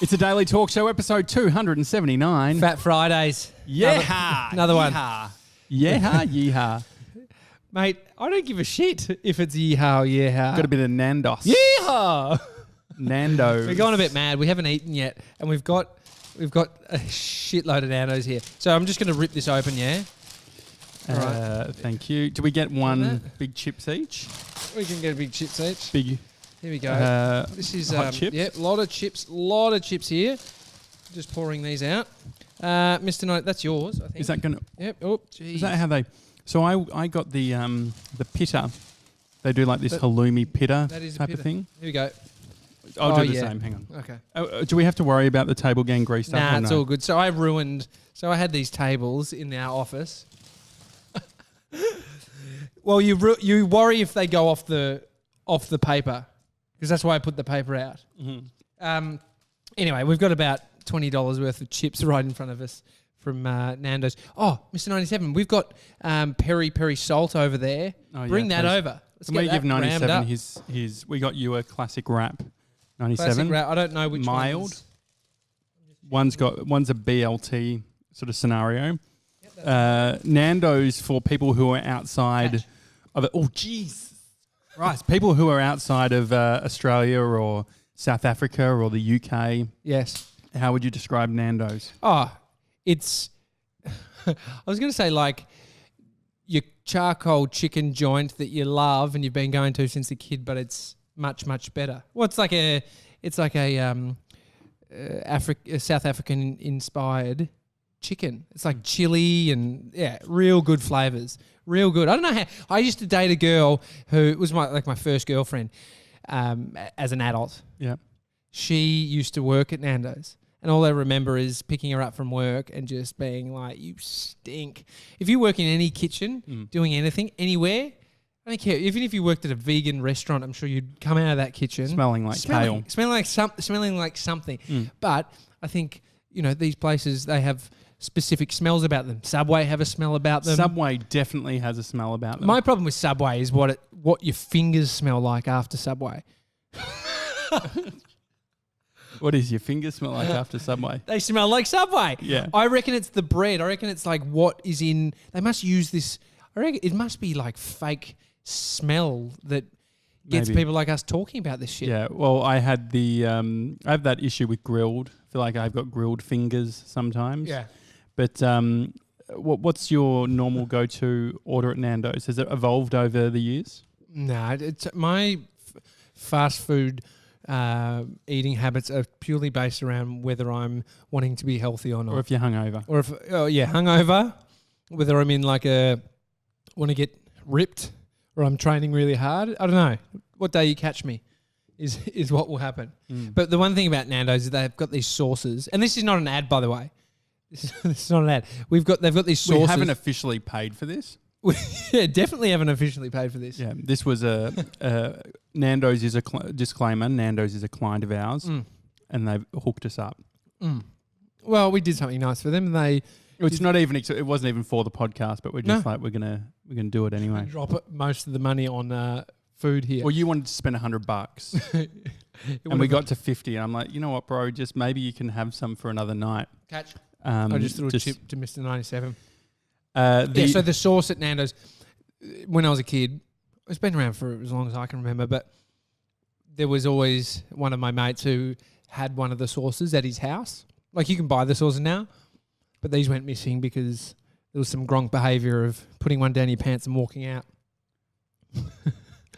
It's a daily talk show, episode 279. Fat Fridays. Yeah. Another one. Yeehaw, yeehaw. Mate, I don't give a shit if it's yeehaw or yeehaw. Got a bit of Nandos. Yeehaw! Nandos. We're going a bit mad. We haven't eaten yet, and we've got a shitload of Nandos here. So I'm just going to rip this open, yeah? Right. Thank you. Do we get one big chips each? We can get a big chips each. Big. Here we go. This is hot chips. Yep, a lot of chips here. Just pouring these out. Mr. Knight, that's yours, I think. Is that going to... Yep. Oh, geez. Is that how they... So I got the pitta. They do like this halloumi pitta type of thing. Here we go. I'll do the same. Hang on. Okay. Do we have to worry about the table getting greased up? Nah, it's all good. So I had these tables in our office. Well, you worry if they go off the paper, because that's why I put the paper out. Mm-hmm. Anyway, we've got about $20 worth of chips right in front of us from Nandos. Oh, Mr. 97, we've got peri salt over there. Oh, Bring that over. Let's Can we give 97 his? We got you a classic wrap. 97. Classic wrap. I don't know which mild. One's a BLT sort of scenario. Yep, Nandos for people who are outside of it. Oh, jeez. Right. People who are outside of Australia or South Africa or the UK. Yes. How would you describe Nandos? Oh, it's... I was going to say like your charcoal chicken joint that you love and you've been going to since a kid, but it's much, much better. Well, it's like a South African inspired chicken. It's like chili and real good flavors. Real good. I don't know how. I used to date a girl who was my first girlfriend as an adult. Yeah. She used to work at Nandos. And all I remember is picking her up from work and just being like, you stink. If you work in any kitchen, doing anything, anywhere, I don't care. Even if you worked at a vegan restaurant, I'm sure you'd come out of that kitchen. Smelling like kale. Smelling like something. But I think, these places, they have specific smells about them. Subway have a smell about them. Subway definitely has a smell about them. My problem with Subway is what your fingers smell like after Subway. What does your fingers smell like after Subway? They smell like Subway. Yeah. I reckon it's the bread. I reckon it's like what is in... They must use this... I reckon it must be like fake smell that gets people like us talking about this shit. Yeah. Well, I had I have that issue with grilled. I feel like I've got grilled fingers sometimes. Yeah. But what's your normal go-to order at Nandos? Has it evolved over the years? No, it's my fast food... eating habits are purely based around whether I'm wanting to be healthy or not. Or if you're hungover. Or if, hungover, whether I'm in want to get ripped or I'm training really hard. I don't know. What day you catch me is what will happen. But the one thing about Nandos is they've got these sauces, and this is not an ad, by the way. This is not an ad. They've got these sauces. We haven't officially paid for this. Yeah, definitely haven't officially paid for this. Yeah, this was Nandos is a disclaimer. Nandos is a client of ours, and they've hooked us up. Well, we did something nice for them. And it wasn't even for the podcast, but we're just we're gonna do it anyway. Drop most of the money on food here. Well, you wanted to spend $100, and we got to 50. And I'm like, you know what, bro? Just maybe you can have some for another night. Catch. I just threw a chip to Mr. 97. So the sauce at Nando's, when I was a kid, it's been around for as long as I can remember, but there was always one of my mates who had one of the sauces at his house. Like, you can buy the sauces now, but these went missing because there was some gronk behaviour of putting one down your pants and walking out.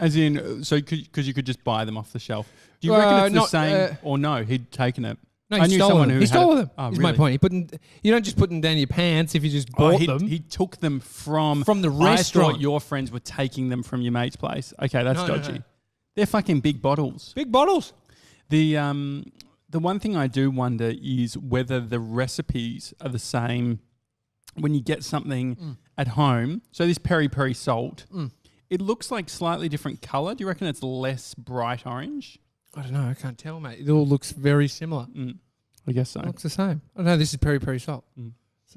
As in, so because you could just buy them off the shelf. Do you reckon it's the same, or no, he'd taken it? No, he stole them. Oh, is really? My point. You don't just put them down your pants if you just bought them. He took them from the restaurant. I thought your friends were taking them from your mate's place. Okay, that's dodgy. No. They're fucking big bottles. Big bottles. The one thing I do wonder is whether the recipes are the same when you get something at home. So this peri salt, it looks like slightly different colour. Do you reckon it's less bright orange? I don't know. I can't tell, mate. It all looks very similar. I guess so. It looks the same. I don't know. This is peri salt.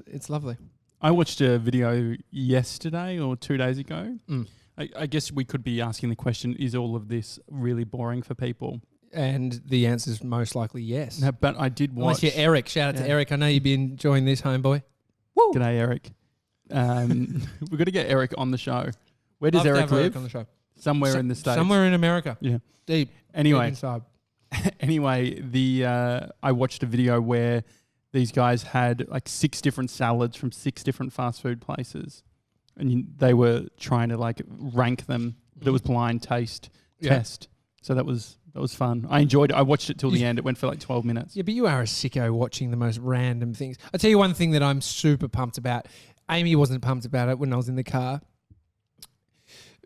It's lovely. I watched a video yesterday or 2 days ago. I guess we could be asking the question, is all of this really boring for people? And the answer is most likely yes. No, but I did watch. Unless you're Eric. Shout out to Eric. I know you've been enjoying this, homeboy. Woo! G'day, Eric. We've got to get Eric on the show. Where does Love to Eric have live? on the show. Somewhere in the States. Somewhere in America. Yeah. Deep. Anyway. Deep inside. Anyway, I watched a video where these guys had like 6 different salads from 6 different fast food places, and they were trying to like rank them. But it was blind taste test, so that was fun. I enjoyed it. I watched it till the end. It went for like 12 minutes. Yeah, but you are a sicko watching the most random things. I'll tell you one thing that I'm super pumped about. Amy wasn't pumped about it when I was in the car.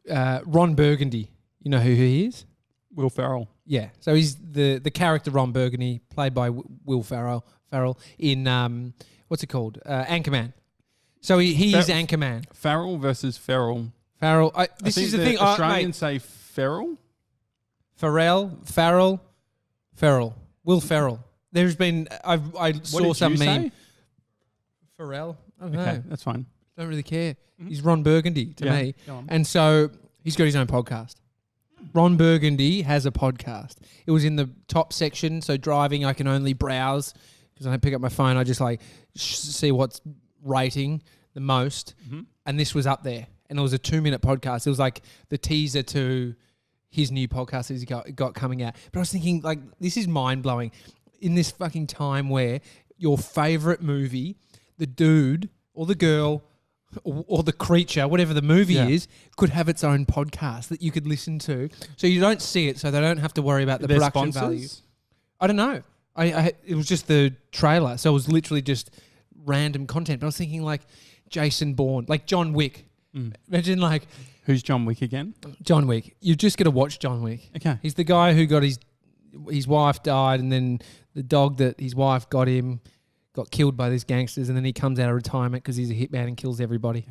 Ron Burgundy. You know who he is? Will Ferrell. Yeah. So he's the character Ron Burgundy, played by Will Ferrell in, what's it called? Anchorman. So he is Anchorman. Farrell versus Ferrell. Farrell. This is the thing. Australians say Ferrell. Farrell. Will Ferrell. There's been, I saw some meme. Say? Farrell. I don't Okay, know. that's fine. Don't really care. He's Ron Burgundy to me. Go on. And so he's got his own podcast. Ron Burgundy has a podcast. It was in the top section. So driving, I can only browse because I don't pick up my phone. I just like see what's rating the most. Mm-hmm. And this was up there. And it was a 2-minute podcast. It was like the teaser to his new podcast that he's got coming out. But I was thinking, like, this is mind-blowing. In this fucking time where your favourite movie, the dude or the girl or the creature, whatever the movie is, could have its own podcast that you could listen to. So you don't see it, so they don't have to worry about the production value. I don't know. It was just the trailer, so it was literally just random content. But I was thinking, like, Jason Bourne, like John Wick. Imagine, like... Who's John Wick again? John Wick. You're just going to watch John Wick. Okay. He's the guy who got his wife died, and then the dog that his wife got killed by these gangsters, and then he comes out of retirement because he's a hitman and kills everybody.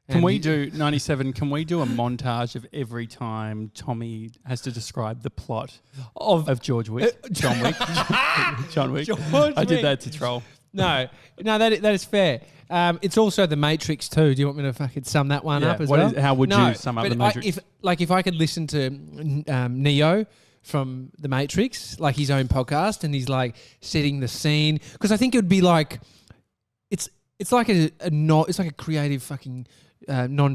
Can we do 97? Can we do a montage of every time Tommy has to describe the plot of George Wick? John Wick. John Wick. I did that to troll. No, that is fair. It's also The Matrix too. Do you want me to fucking sum that one up as well? How would you sum up The Matrix? If I could listen to Neo from The Matrix, like his own podcast, and he's like setting the scene, because I think it would be like it's like it's like a creative fucking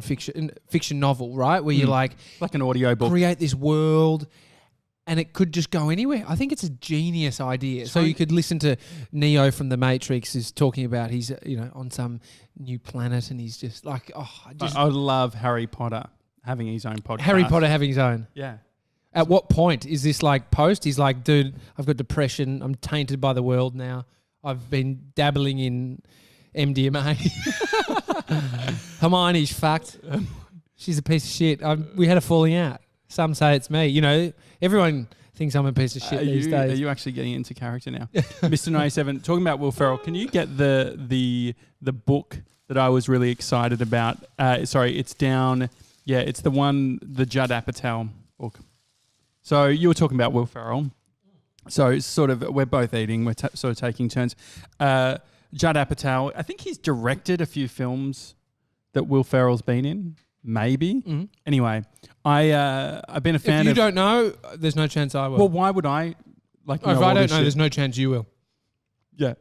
fiction novel, right? Where you like an audio book, create this world. And it could just go anywhere. I think it's a genius idea. So you could listen to Neo from The Matrix is talking about he's on some new planet, and he's just like, I love Harry Potter having his own podcast. Harry Potter having his own. Yeah. At what point is this like post? He's like, dude, I've got depression. I'm tainted by the world now. I've been dabbling in MDMA. Hermione's fucked. She's a piece of shit. We had a falling out. Some say it's me. Everyone thinks I'm a piece of shit these days. Are you actually getting into character now? Mr. 97, talking about Will Ferrell, can you get the book that I was really excited about? It's down. Yeah, it's the Judd Apatow book. So you were talking about Will Ferrell. So it's sort of, we're both eating. We're sort of taking turns. Judd Apatow, I think he's directed a few films that Will Ferrell's been in. Maybe. Mm-hmm. Anyway, I've been a fan of... If you don't know, there's no chance I will. Well, why would I know if I don't know, there's no chance you will. Yeah.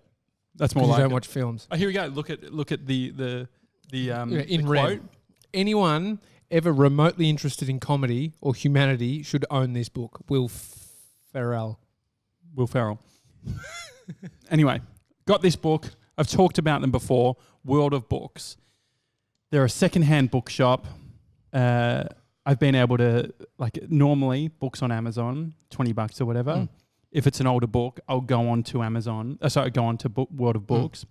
That's more like you don't watch films. Oh, here we go. Look at the in the red. quote. Anyone ever remotely interested in comedy or humanity should own this book. Will Ferrell. Anyway, got this book. I've talked about them before. World of Books. They're a secondhand bookshop. I've been able to, normally books on Amazon, $20 or whatever. If it's an older book, I'll go on to Amazon. Go on to World of Books,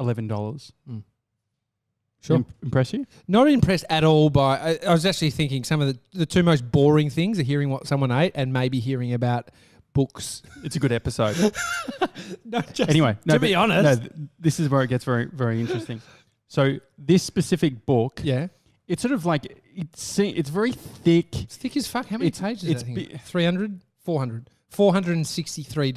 $11. Sure. Impress you? Not impressed at all by... I was actually thinking some of the two most boring things are hearing what someone ate and maybe hearing about books. It's a good episode. To be honest. This is where it gets very, very interesting. So this specific book, it's sort of like it's very thick. It's thick as fuck. How many pages is that? 300, 400, 463.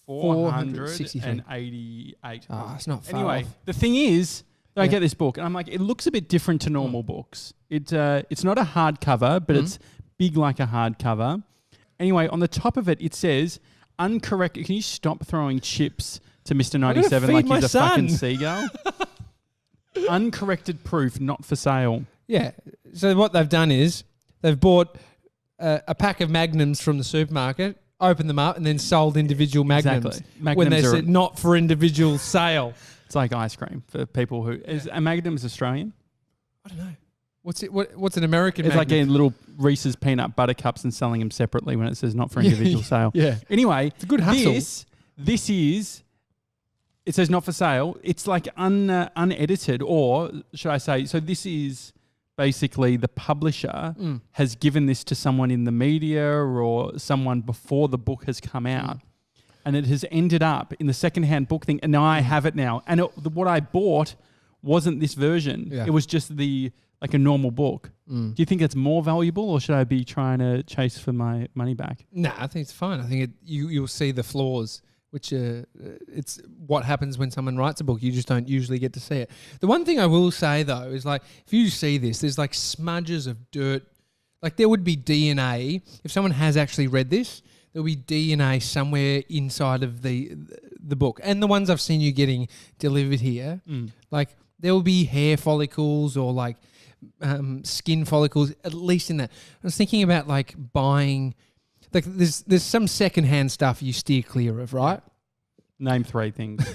488. It's not far Anyway, off. the thing is, I get this book and I'm like, it looks a bit different to normal books. It's not a hardcover, but it's big like a hardcover. Anyway, on the top of it, it says, uncorrected. Can you stop throwing chips to Mr. 97 like he's a fucking seagull? Uncorrected proof, not for sale. Yeah. So what they've done is they've bought a pack of Magnums from the supermarket, opened them up, and then sold individual Magnums. Exactly. When they said not for individual sale. It's like ice cream for people who... Is a Magnums Australian? I don't know. What's it? What's an American? It's Magnum? like getting little Reese's peanut butter cups and selling them separately when it says not for individual sale. Yeah. Anyway, it's a good hustle. This is... It says not for sale. It's like unedited, or should I say... So this is basically the publisher has given this to someone in the media or someone before the book has come out. And it has ended up in the secondhand book thing. And now I have it now. And what I bought wasn't this version. Yeah. It was just like a normal book. Do you think it's more valuable, or should I be trying to chase for my money back? Nah, I think it's fine. I think you'll see the flaws, which it's what happens when someone writes a book. You just don't usually get to see it. The one thing I will say though is like, if you see this, there's like smudges of dirt. Like there would be DNA if someone has actually read this. There'll be DNA somewhere inside of the book, and the ones I've seen you getting delivered here, like there will be hair follicles or like skin follicles, at least in that. I was thinking about like buying, like there's some secondhand stuff you steer clear of, right? Name 3 things.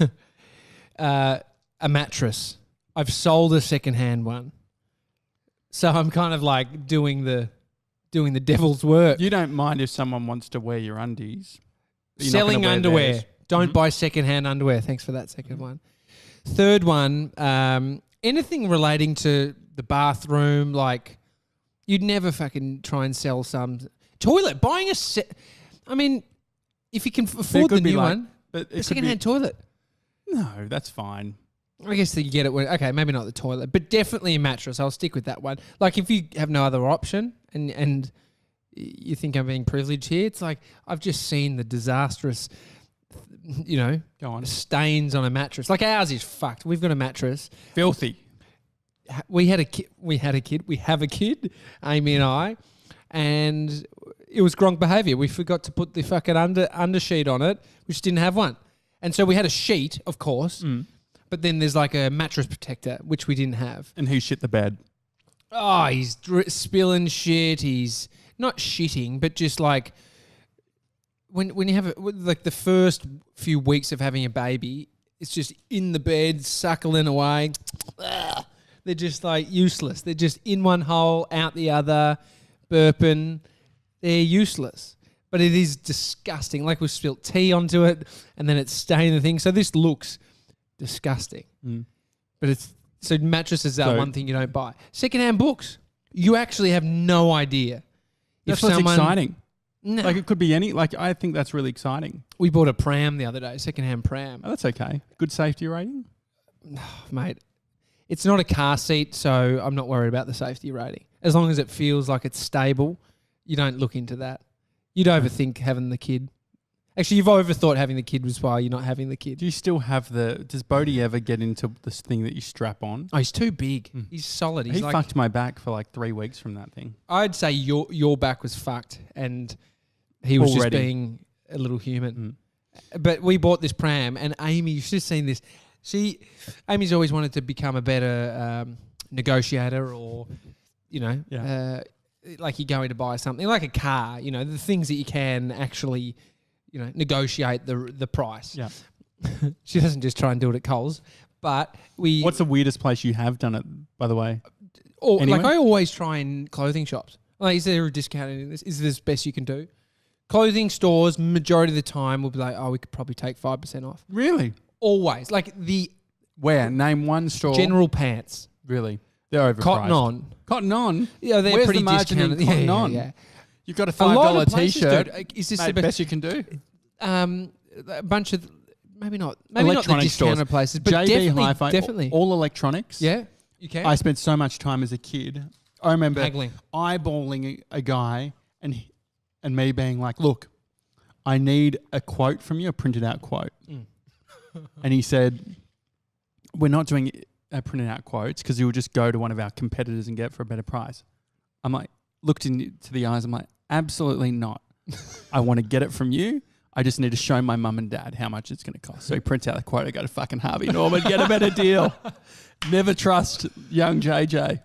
A mattress. I've sold a secondhand one, so I'm kind of like doing the devil's work. You don't mind if someone wants to wear your undies. Selling underwear. Don't buy secondhand underwear. Thanks for that second one. Third one, anything relating to the bathroom, like you'd never fucking try and sell some toilet. Buying a set. I mean, if you can afford the new one, but a secondhand toilet. No, that's fine. I guess that you get it. Okay, maybe not the toilet, but definitely a mattress. I'll stick with that one. Like if you have no other option and you think I'm being privileged here, it's like I've just seen the disastrous, Go on. stains on a mattress. Like ours is fucked. We've got a mattress. Filthy. We have a kid, Amy and I, and it was gronk behaviour. We forgot to put the fucking undersheet on it, which didn't have one. And so we had a sheet, of course, but then there's like a mattress protector, which we didn't have. And who shit the bed? Oh, he's spilling shit. He's not shitting, but just like when you have like the first few weeks of having a baby, it's just in the bed, suckling away. They're just like useless. They're just in one hole, out the other, burping. They're useless. But it is disgusting. Like we've spilt tea onto it and then it's stained the thing. So this looks disgusting. But so mattresses are one thing you don't buy. Secondhand books. You actually have no idea. That's what's exciting. No. Like it could be I think that's really exciting. We bought a pram the other day, secondhand pram. Oh, that's okay. Good safety rating? Mate, it's not a car seat, so I'm not worried about the safety rating. As long as it feels like it's stable, you don't look into that. You'd overthink having the kid. Actually, you've overthought having the kid was why you're not having the kid. Do you still have does Bodie ever get into this thing that you strap on? Oh, he's too big. He's solid. He fucked my back for like 3 weeks from that thing. I'd say your back was fucked and he was just being a little human. But we bought this pram and Amy, you should have seen this. Amy's always wanted to become a better negotiator or, like you're going to buy something like a car, the things that you can actually, negotiate the price. Yeah. She doesn't just try and do it at Coles, but What's the weirdest place you have done it, by the way? Like I always try in clothing shops. Like, is there a discount in this? Is this best you can do? Clothing stores, majority of the time, will be like, we could probably take 5% off. Really? Always. Like Where? Name one store. General Pants. Really? They're overpriced. Cotton On. Cotton On? Yeah, they're Where's pretty the margin discounted. in Cotton On? Yeah. You've got a $5 T-shirt. Is this the best you can do? A bunch of, maybe not the Electronic discounted stores. places, but JB Hi-Fi, definitely. all electronics. Yeah, you can. I spent so much time as a kid. I remember Haggling. eyeballing a guy and me being like, look, I need a quote from you, a printed out quote. And he said, we're not doing printed out quotes because you'll just go to one of our competitors and get it for a better price. I'm like, looked into the eyes. I'm like, absolutely not. I want to get it from you. I just need to show my mum and dad how much it's going to cost. So he prints out the quote. I go to fucking Harvey Norman, get a better deal. Never trust young JJ.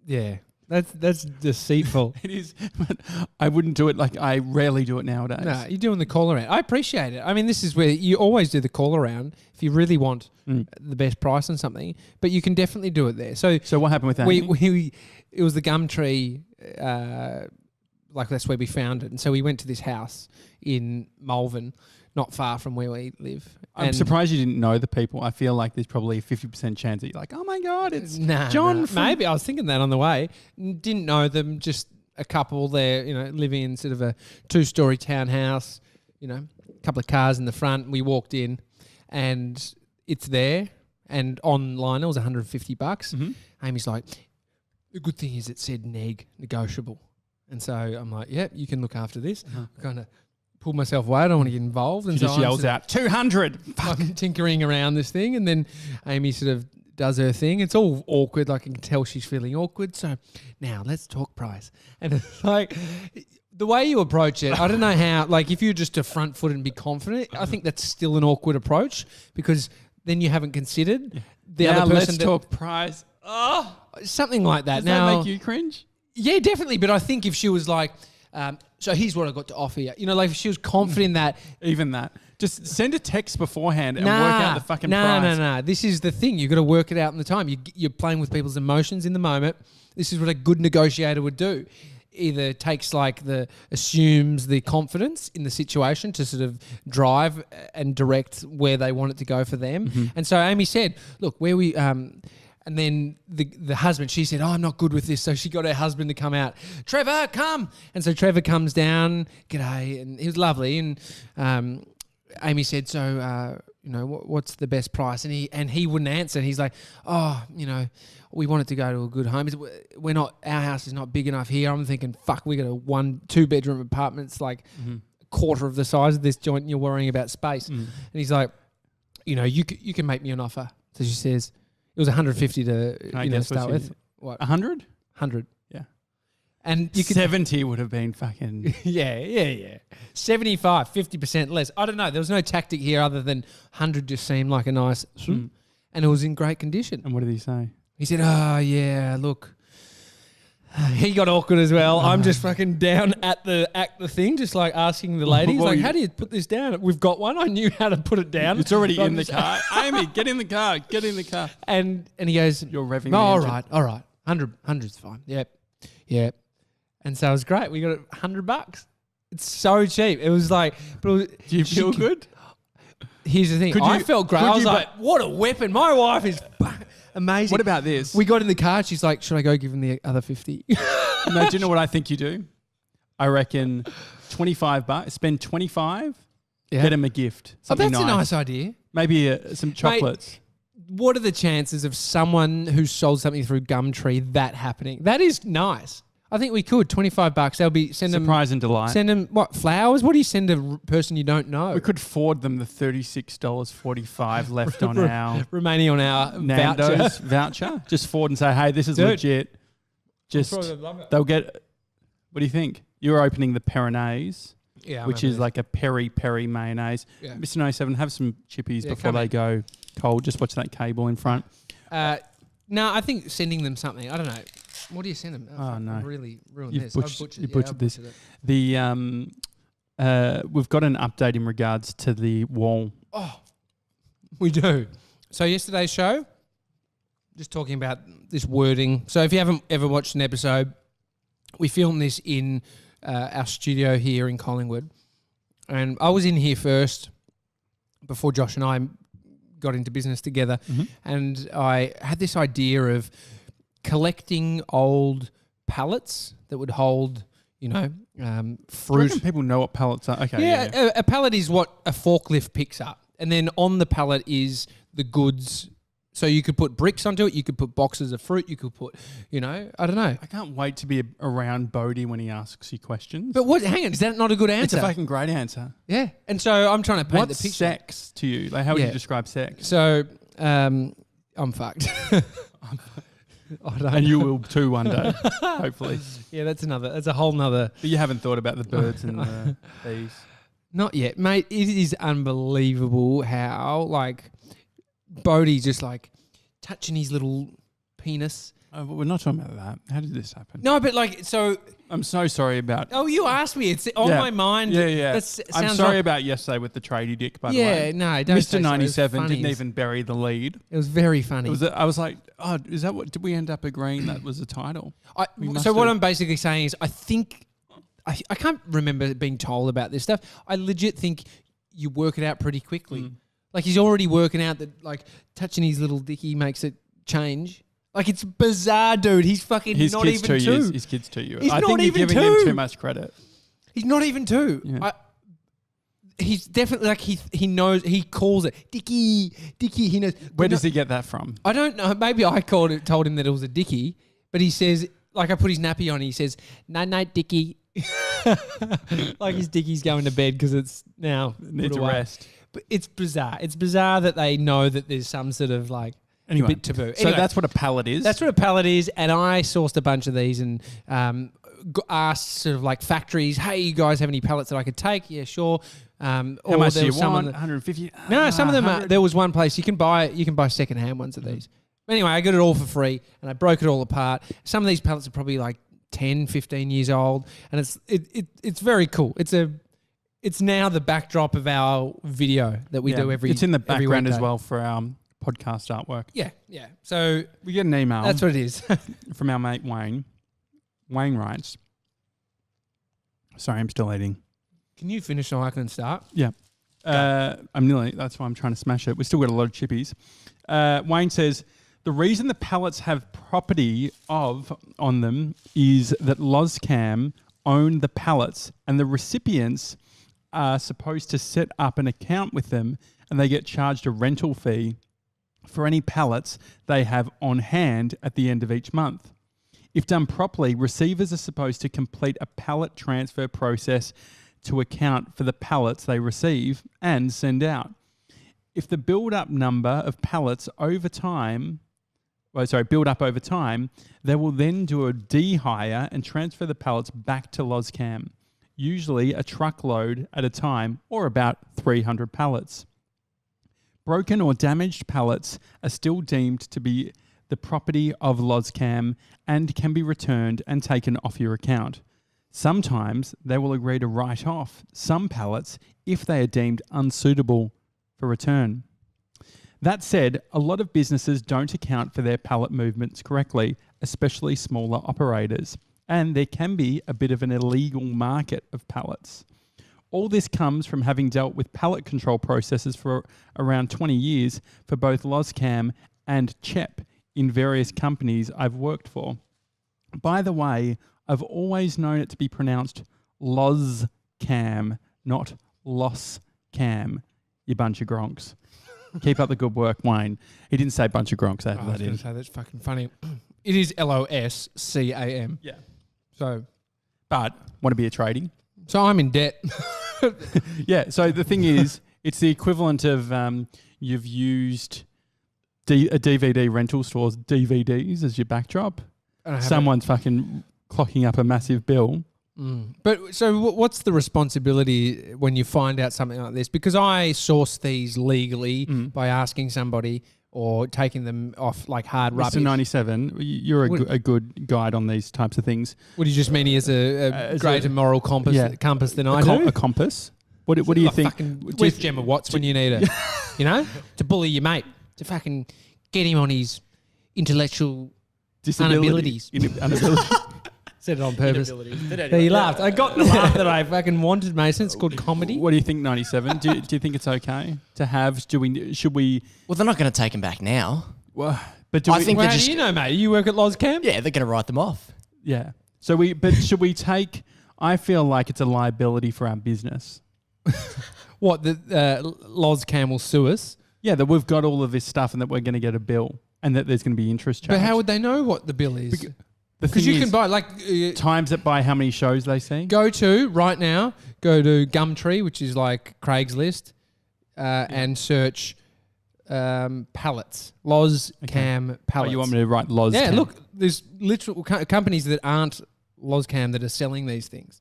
Yeah. That's deceitful. It is, but I wouldn't do it like I rarely do it nowadays. No, you're doing the call around. I appreciate it. I mean, this is where you always do the call around if you really want the best price on something, but you can definitely do it there. So what happened with that? It was the gum tree, like that's where we found it. And so we went to this house in Malvern, not far from where we live. I'm surprised you didn't know the people. I feel like there's probably a 50% chance that you're like, oh my God, it's John. Maybe I was thinking that on the way. Didn't know them, just a couple there, living in sort of a 2-story townhouse, a couple of cars in the front. We walked in and it's there, and online it was $150. Mm-hmm. Amy's like, the good thing is it said negotiable. And so I'm like, yep, you can look after this. Kind of pulled myself away. I don't want to get involved. And she just yells out, 200. Fucking tinkering around this thing. And then Amy sort of does her thing. It's all awkward. Like I can tell she's feeling awkward. So now let's talk price. And it's like the way you approach it, I don't know how, like if you're just to front foot and be confident, I think that's still an awkward approach because then you haven't considered the other person. Let's talk price. Oh, something like that. Does that make you cringe? Yeah, definitely. But I think if she was like, so here's what I got to offer you. Like if she was confident that... Even that. Just send a text beforehand and work out the fucking price. No. This is the thing. You've got to work it out in the time. You're playing with people's emotions in the moment. This is what a good negotiator would do. Either assumes the confidence in the situation to sort of drive and direct where they want it to go for them. Mm-hmm. And so Amy said, look, where we... And then the husband, she said, I'm not good with this. So she got her husband to come out. Trevor, come. And so Trevor comes down. G'day. And he was lovely. And Amy said, so, what's the best price? And he wouldn't answer. And he's like, we want it to go to a good home. Our house is not big enough here. I'm thinking, fuck, we got a 1-2-bedroom apartment. It's like a quarter of the size of this joint. And you're worrying about space. And he's like, you can make me an offer. So she says, it was 150 to start with. What? 100? 100. Yeah. And you could 70 would have been fucking... yeah. 75, 50% less. I don't know. There was no tactic here other than 100 just seemed like a nice... And it was in great condition. And what did he say? He said, oh, yeah, look... He got awkward as well. I'm just fucking down at the thing, just like asking the ladies, like, how do you put this down? We've got one. I knew how to put it down. It's already in the car. Amy, get in the car. Get in the car. And he goes, you're revving the engine. All right. 100's fine. Yep. And so it was great. We got it $100. It's so cheap. It was like... Do you feel good? Here's the thing. I felt great. I was like, what a weapon. My wife is... amazing. What about this? We got in the car. She's like, should I go give him the other 50? No, do you know what I think you do? I reckon $25. Spend $25. Yeah. Get him a gift. Something that's nice. A nice idea. Maybe some chocolates. Mate, what are the chances of someone who sold something through Gumtree that happening? That is nice. I think we could. $25. They'll be surprise and delight. Send them what, flowers? What do you send a person you don't know? We could forward them the $36.45 left on our remaining on our Nandos voucher. Just forward and say, hey, this is legit. Just they'll get. What do you think? You're opening the Peronaise, which is like a peri mayonnaise. Yeah. Mr. 97, have some chippies before they go cold. Just watch that cable in front. No, I think sending them something. I don't know. What do you send them? Oh no! I've really ruined this. You butchered this. We've got an update in regards to the wall. Oh, we do. So yesterday's show, just talking about this wording. So if you haven't ever watched an episode, we filmed this in our studio here in Collingwood, and I was in here first before Josh and I got into business together, and I had this idea of collecting old pallets that would hold, fruit. People know what pallets are. Okay. Yeah. A pallet is what a forklift picks up. And then on the pallet is the goods. So you could put bricks onto it. You could put boxes of fruit. You could put, I don't know. I can't wait to be around Bodie when he asks you questions. But hang on, is that not a good answer? It's a fucking great answer. Yeah. And so I'm trying to paint the picture. What's sex to you? Like, how would you describe sex? So I'm fucked. I don't And you will too one day, hopefully. Yeah, that's a whole nother. But you haven't thought about the birds and the bees. Not yet, mate. It is unbelievable how like Bodie's just like touching his little penis. Oh, but we're not talking about that. How did this happen? No, but like so. I'm so sorry about. Oh, you asked me. It's on my mind. Yeah. I'm sorry like, about yesterday with the tradie dick. By the way, no, don't Mr. 97 didn't even bury the lead. It was very funny. I was like, oh, is that what? Did we end up agreeing that was the title? So what I'm basically saying is, I think I can't remember being told about this stuff. I legit think you work it out pretty quickly. Like he's already working out that like touching his little dicky makes it change. Like it's bizarre, dude. He's fucking not even 2. His kid's 2 years. He's I not think even you're giving 2. him too much credit. He's not even 2. Yeah. He's definitely like he knows. He calls it dicky. He knows. Where does he get that from? I don't know. Maybe I told him that it was a dicky, but he says like I put his nappy on. He says night dicky. Like his dicky's going to bed because it's now Needs a rest. But it's bizarre. It's bizarre that they know that there's some sort of like. Anyway, a bit taboo. So that's what a pallet is? That's what a pallet is. And I sourced a bunch of these and asked sort of like factories, hey, you guys have any pallets that I could take? Yeah, sure. How much do you want? 150? No, some of them there was one place you can buy secondhand ones of these. Anyway, I got it all for free and I broke it all apart. Some of these pallets are probably like 10, 15 years old and it's very cool. It's now the backdrop of our video that we do every. It's in the background as weekday. well for our podcast artwork. Yeah. So we get an email. That's what it is. From our mate Wayne. Wayne writes. Sorry, I'm still eating. Can you finish so I can start? Yeah. I'm nearly. That's why I'm trying to smash it. We still got a lot of chippies. Wayne says the reason the pallets have property on them is that Lozcam own the pallets and the recipients are supposed to set up an account with them and they get charged a rental fee for any pallets they have on hand at the end of each month. If done properly, receivers are supposed to complete a pallet transfer process to account for the pallets they receive and send out. If the build up over time, they will then do a de-hire and transfer the pallets back to Lozcam, usually a truckload at a time or about 300 pallets. Broken or damaged pallets are still deemed to be the property of Lozcam and can be returned and taken off your account. Sometimes they will agree to write off some pallets if they are deemed unsuitable for return. That said, a lot of businesses don't account for their pallet movements correctly, especially smaller operators, and there can be a bit of an illegal market of pallets. All this comes from having dealt with pallet control processes for around 20 years for both Lozcam and CHEP in various companies I've worked for. By the way, I've always known it to be pronounced Lozcam, not Loscam, you bunch of gronks. Keep up the good work, Wayne. He didn't say bunch of gronks. I was going to say, that's fucking funny. It is Loscam. Yeah. So, but want to be a tradie? So I'm in debt. Yeah. So the thing is, it's the equivalent of you've used a DVD rental store's DVDs as your backdrop. Someone's fucking clocking up a massive bill. But so what's the responsibility when you find out something like this? Because I source these legally by asking somebody or taking them off like hard rubbish. Mr. 97, you're a good guide on these types of things. What do you just mean he has a greater moral compass than I do? A compass? What do you think? Where's Gemma Watts when you need her? You know? To bully your mate. To fucking get him on his intellectual inabilities. Said it on purpose. He laughed. I got the laugh that I fucking wanted, Mason. It's called comedy. What do you think, 97? Do you think it's okay to have? Should we? Well, they're not going to take them back now. Well, but how do you know, mate? You work at Lozcam? Yeah, they're going to write them off. Yeah. So but should we take? I feel like it's a liability for our business. What, the Lozcam will sue us? Yeah, that we've got all of this stuff and that we're going to get a bill and that there's going to be interest charged. But how would they know what the bill is? Because you can buy times it by how many shows they see. Go to Gumtree, which is like Craigslist, and search pallets. Loz Cam pallets. Oh, you want me to write Loz? Yeah, Cam? look, there's literal companies that aren't Loz Cam that are selling these things.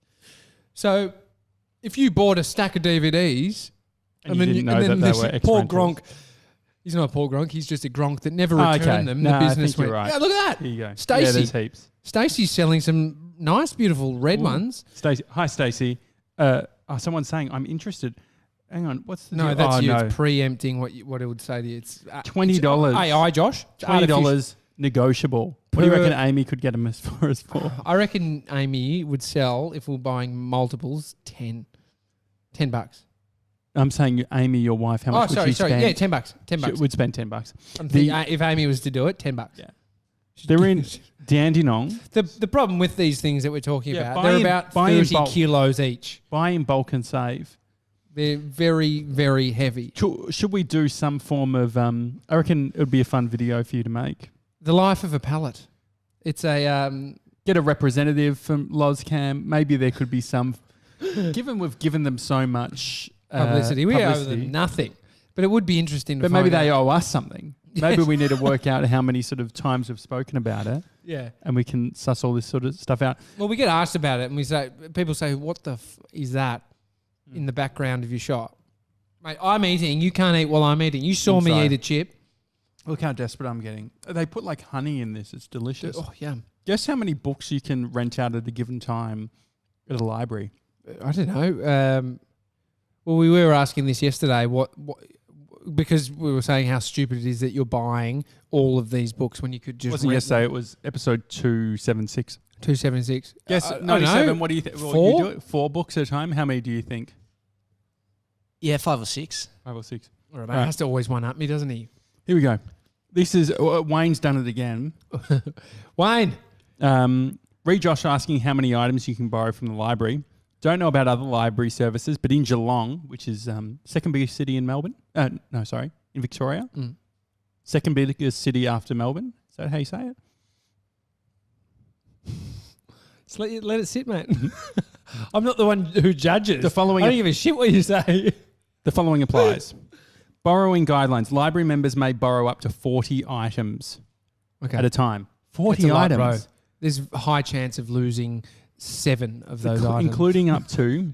So if you bought a stack of DVDs And you didn't know that they were Paul ex-rentals. Gronk, he's not Paul Gronk, he's just a Gronk that never returned them. No, the business I think you're right. yeah, look at that. Here you go. Stacey. Yeah, there's heaps. Stacey's selling some nice, beautiful red ones. Stacey. Hi, Stacey. Someone's saying, I'm interested. Hang on. What's the No, deal? that's oh, you. No. It's preempting what it would say to you. It's $20. It's AI, Josh. It's artificial. $20 negotiable. What do you reckon Amy could get them as for us for? I reckon Amy would sell, if we're buying multiples, $10. I'm saying Amy, your wife, how much would she spend? Yeah, $10. $10. She would spend $10. I'm thinking, if Amy was to do it, $10. Yeah. They're in Dandenong. The problem with these things that we're talking Yeah, about, buy they're in- about buy in 30 bulk. kilos each. Buy in bulk and save. They're very, very heavy. Should we do some form of... I reckon it would be a fun video for you to make. The life of a pallet. It's a... Get a representative from Lozcam. Maybe there could be some... Given we've given them so much... publicity. We owe publicity. them nothing. But it would be interesting to But find maybe they out. owe us something. Maybe we need to work out how many sort of times we've spoken about it, Yeah. and we can suss all this sort of stuff out. Well, we get asked about it, and people say, "What the is that in the background of your shot?" Mate, I'm eating. You can't eat while I'm eating. You saw me Inside. eat a chip. Look how desperate I'm getting. They put like honey in this. It's delicious. Oh, yum. Guess how many books you can rent out at a given time at a library? I don't know. Well, we were asking this yesterday. What because we were saying how stupid it is that you're buying all of these books when you could just Wasn't rent yesterday? It was episode 276. 276. Yes, I don't 97. know. What do you think? Four? You do it 4 books at a time. How many do you think? Yeah, 5 or 6. 5 or 6. All right, mate. Right. He has to always one up me, doesn't he? Here we go. This is Wayne's done it again. Wayne. Read Josh asking how many items you can borrow from the library. Don't know about other library services, but in Geelong, which is second biggest city in Melbourne. In Victoria. Second biggest city after Melbourne. Is that how you say it? Just let it sit, mate. I'm not the one who judges. The following I don't give a shit what you say. The following applies. Borrowing guidelines. Library members may borrow up to 40 items at a time. 40 That's a lot, items. bro. There's a high chance of losing 7 of those items. Including up to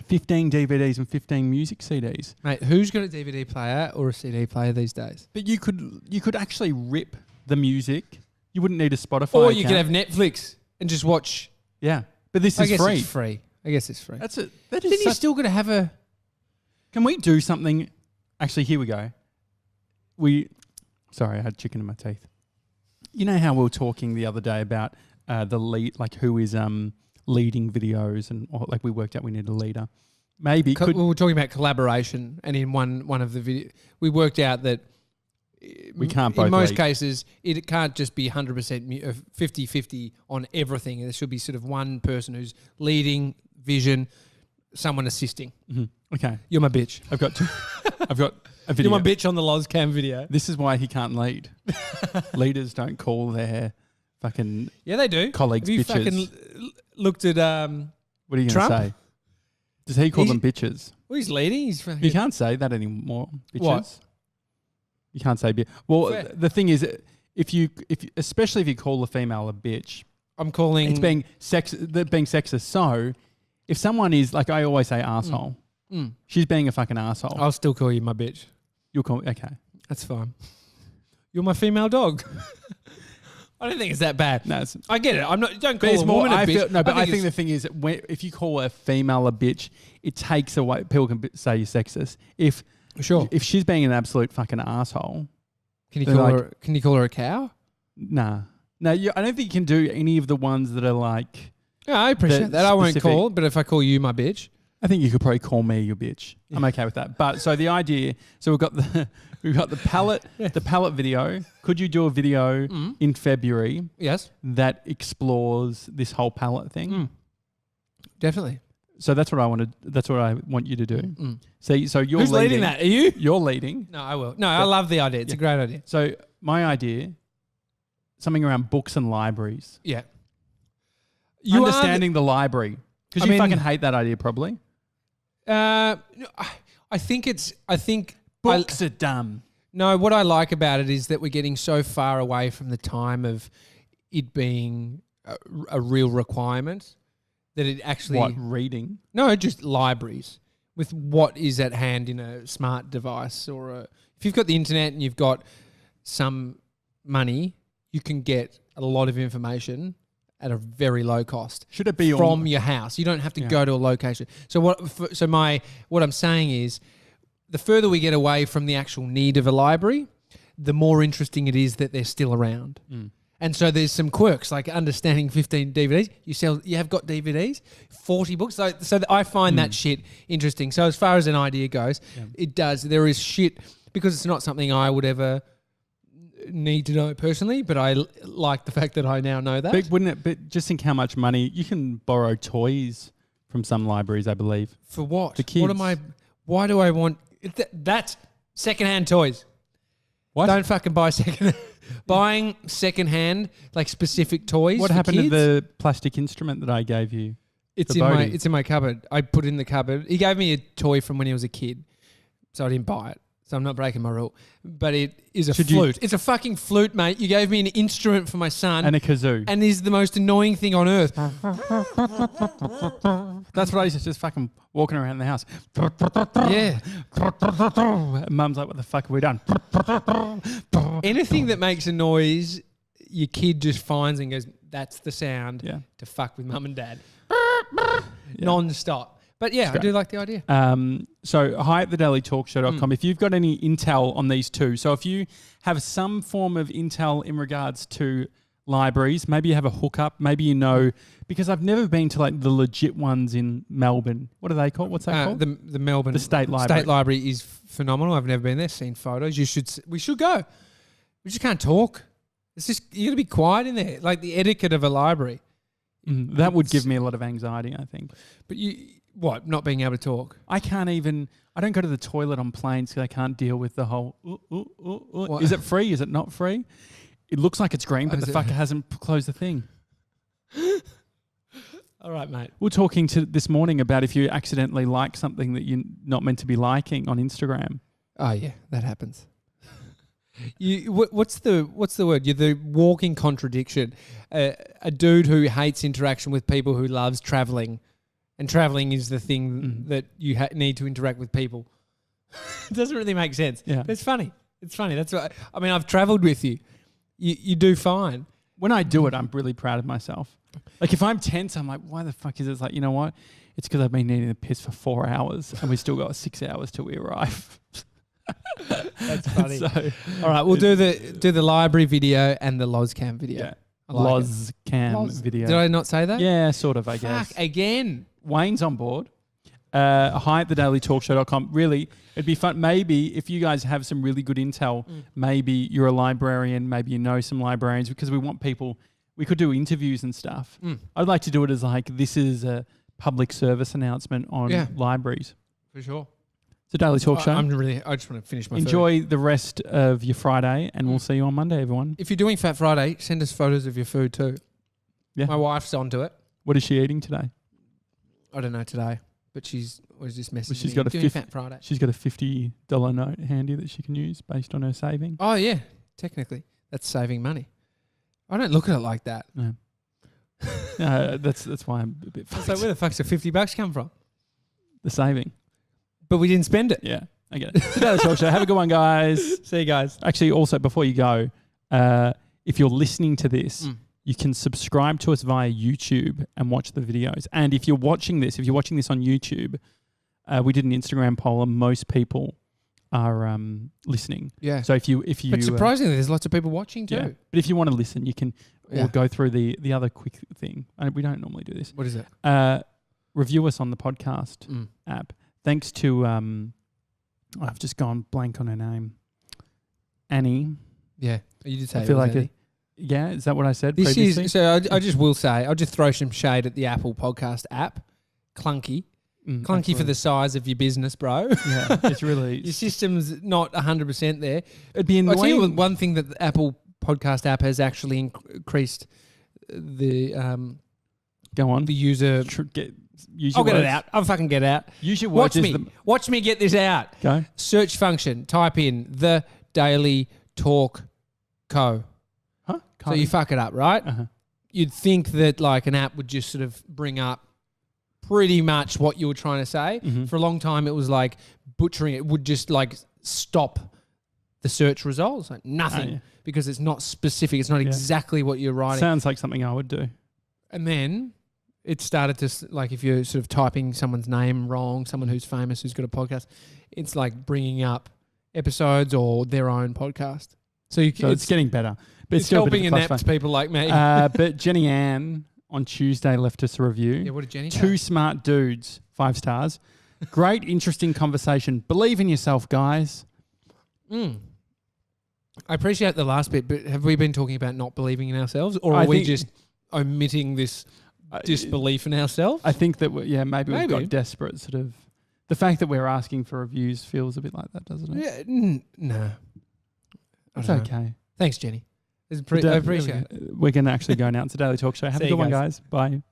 15 DVDs and 15 music CDs. Mate, who's got a DVD player or a CD player these days? But you could actually rip the music. You wouldn't need a Spotify Or you account. could have Netflix and just watch. Yeah. But this I is guess free. it's free. I guess it's free. That is Then you're such- still going to have a... Can we do something? Actually, here we go. Sorry, I had chicken in my teeth. You know how we were talking the other day about the lead, like who is leading videos, and like we worked out we need a leader. Maybe we were talking about collaboration, and in one of the video, we worked out that we can't both in most lead. cases, it can't just be 100% 50-50 on everything. There should be sort of one person who's leading vision, someone assisting. Mm-hmm. Okay, You're my bitch. I've got a video. You're my bitch on the Lozcam video. This is why he can't lead. Leaders don't call their fucking Yeah, they do. colleagues Have you bitches. fucking looked at... What are you going Trump? to say? Does he call He's- them bitches? well, he's leading. He's fucking... You can't say that anymore. Bitches. What? You can't say bitch. Well, Fair. the thing is, especially if you call a female a bitch, I'm calling... it's being sexist. So, if someone is like, I always say asshole, she's being a fucking asshole. I'll still call you my bitch. You'll call okay. That's fine. You're my female dog. I don't think it's that bad. No, it's, I get it. I'm not. Don't but call it's a more. woman a I bitch. feel, no, but I think it's- the thing is, if you call a female a bitch, it takes away. People can say you're sexist. If she's being an absolute fucking asshole, Can you they're call like- her? Can you call her a cow? nah. No, I don't think you can do any of the ones that are like. Yeah, I appreciate The that. I won't specific- call. But if I call you my bitch, I think you could probably call me your bitch. I'm okay with that. But so the idea, so we've got the pallet, the pallet video. Could you do a video in February yes, that explores this whole pallet thing? definitely. So that's what I wanted. That's what I want you to do. So you're Who's leading that? Are you? You're leading. No, I will. No, I love the idea. It's a great idea. So my idea, something around books and libraries. Yeah. Understanding the library. Because I you mean- fucking hate that idea probably. I think it's. I think Books are dumb. No, what I like about it is that we're getting so far away from the time of it being a real requirement that it actually... What, reading? No, just libraries with what is at hand in a smart device if you've got the internet and you've got some money, you can get a lot of information at a very low cost. Should it be from your house? You don't have to go to a location. So what I'm saying is, the further we get away from the actual need of a library, the more interesting it is that they're still around. And so there's some quirks like understanding 15 DVDs. You have got DVDs, 40 books. So I find that shit interesting. So as far as an idea goes, it does. There is shit because it's not something I would ever need to know personally, but I like the fact that I now know that. But wouldn't it? But just think how much money you can borrow toys from some libraries, I believe. For what? The kids. Why do I want... That's secondhand toys. What? Don't fucking buy secondhand. Buying secondhand, like specific toys. What for happened kids? to the plastic instrument that I gave you? It's in my cupboard. I put it in the cupboard. He gave me a toy from when he was a kid, so I didn't buy it. So I'm not breaking my rule. But it is a flute. It's a fucking flute, mate. You gave me an instrument for my son. And a kazoo. And is the most annoying thing on earth. That's what I used to just fucking walking around the house. Yeah. Mum's like, what the fuck have we done? Anything that makes a noise, your kid just finds and goes, that's the sound to fuck with mum and dad. Non-stop. But yeah, I do like the idea. So hi at thedailytalkshow.com. If you've got any intel on these two, so if you have some form of intel in regards to libraries, maybe you have a hookup, maybe you know, because I've never been to like the legit ones in Melbourne. What are they called? What's that called? The Melbourne. The State Library. State Library is phenomenal. I've never been there, seen photos. We should go. We just can't talk. It's just, you got to be quiet in there, like the etiquette of a library. That would give me a lot of anxiety, I think. But what, not being able to talk? I don't go to the toilet on planes because I can't deal with the whole, is it free? Is it not free? It looks like it's green, but the fucker hasn't closed the thing. All right, mate. We were talking this morning about if you accidentally like something that you're not meant to be liking on Instagram. Oh, yeah, that happens. What's the word? You're the walking contradiction. A dude who hates interaction with people who loves travelling. And travelling is the thing that you need to interact with people. It doesn't really make sense. Yeah. But it's funny. It's funny. That's what I've travelled with you. You do fine. When I do it, I'm really proud of myself. Like if I'm tense, I'm like, why the fuck is it? It's like, you know what? It's because I've been needing to piss for 4 hours and we still got 6 hours till we arrive. That's funny. All right, we'll do the library video and the Lozcam video. Yeah. Lozcam video. Did I not say that? Yeah, sort of, I guess. Again. Wayne's on board. Hi at thedailytalkshow.com. Really, it'd be fun. Maybe if you guys have some really good intel, maybe you're a librarian, maybe you know some librarians, because we want people, we could do interviews and stuff. I'd like to do it as like, this is a public service announcement on libraries. For sure. It's a Daily Talk Show. I just want to finish my Enjoy food. the rest of your Friday, and we'll see you on Monday, everyone. If you're doing Fat Friday, send us photos of your food too. Yeah. My wife's onto it. What is she eating today? I don't know today, but she's just messaging she's me. got Doing Fat Friday. She's got a $50 note handy that she can use based on her saving. Oh yeah, technically that's saving money. I don't look at it like that. No. That's why I'm a bit fucked. So where the fuck's the $50 come from? The saving. But we didn't spend it. Yeah, I get it. It's a Daily Talk Show. Have a good one, guys. See you guys. Actually, also, before you go, if you're listening to this, you can subscribe to us via YouTube and watch the videos. And if you're watching this on YouTube, we did an Instagram poll and most people are listening. Yeah. So if you But surprisingly, there's lots of people watching too. Yeah. But if you want to listen, you can or go through the other quick thing. We don't normally do this. What is it? Review us on the podcast app. Thanks to I've just gone blank on her name. Annie. Yeah. You did say I feel like Annie. Yeah, is that what I said This previously? is so. I just will say, I'll just throw some shade at the Apple Podcast app. Clunky absolutely. for the size of your business, bro. Yeah, it's really your system's not 100% there. It'd be annoying. I'll tell you one thing that the Apple Podcast app has actually increased the go on the user. I'll get it out. I'll fucking get it out. Use your words. Watch me get this out. Go. Search function. Type in the Daily Talk Co. Huh? So you fuck it up, right? Uh-huh. You'd think that like an app would just sort of bring up pretty much what you were trying to say. Mhm. For a long time, it was like butchering. It would just like stop the search results, like nothing, yeah. because it's not specific. It's not exactly what you're writing. Sounds like something I would do. And then it started to like if you're sort of typing someone's name wrong, someone who's famous who's got a podcast, it's like bringing up episodes or their own podcast. So it's getting better. But it's still helping a bit of a inept people like me. but Jenny Ann on Tuesday left us a review. Yeah, what did Jenny say? 2 smart dudes, 5 stars. Great, interesting conversation. Believe in yourself, guys. I appreciate the last bit, but have we been talking about not believing in ourselves, or are we think- just omitting this disbelief in ourselves? I think that, maybe we've got desperate sort of... The fact that we're asking for reviews feels a bit like that, doesn't it? Yeah, no. It's okay. Thanks, Jenny. I appreciate it. We're going to actually go announce the Daily Talk Show. Have See a you good one, guys. guys. Bye.